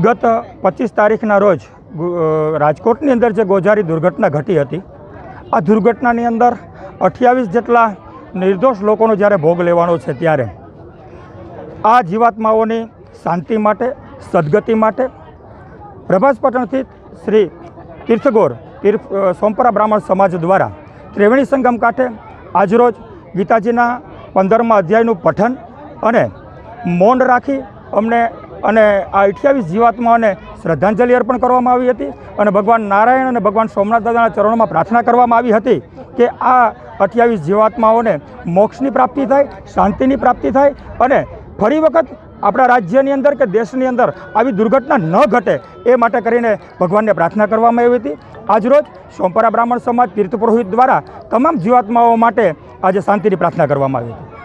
ગત 25 તારીખના રોજ રાજકોટની અંદર જે ગોઝારી દુર્ઘટના ઘટી હતી, આ દુર્ઘટનાની અંદર 28 જેટલા નિર્દોષ લોકોનો જ્યારે ભોગ લેવાનો છે, ત્યારે આ જીવાત્માઓની શાંતિ માટે, સદગતિ માટે પ્રભાસ પટણ શ્રી તીર્થગોર સોમપરા બ્રાહ્મણ સમાજ દ્વારા ત્રિવેણી સંગમ કાંઠે આજરોજ ગીતાજીના 15મા અધ્યાયનું પઠન અને મૌન રાખી અને આ 28 જીવાત્માઓને શ્રદ્ધાંજલિ અર્પણ કરવામાં આવી હતી અને ભગવાન નારાયણ અને ભગવાન સોમનાથ દાદાના ચરણોમાં પ્રાર્થના કરવામાં આવી હતી કે આ 28 જીવાત્માઓને મોક્ષની પ્રાપ્તિ થાય, શાંતિની પ્રાપ્તિ થાય અને ફરી વખત આપણા રાજ્યની અંદર કે દેશની અંદર આવી દુર્ઘટના ન ઘટે એ માટે કરીને ભગવાનને પ્રાર્થના કરવામાં આવી હતી. આજરોજ સોમપરા બ્રાહ્મણ સમાજ તીર્થ પુરોહિત દ્વારા તમામ જીવાત્માઓ માટે આજે શાંતિની પ્રાર્થના કરવામાં આવી હતી.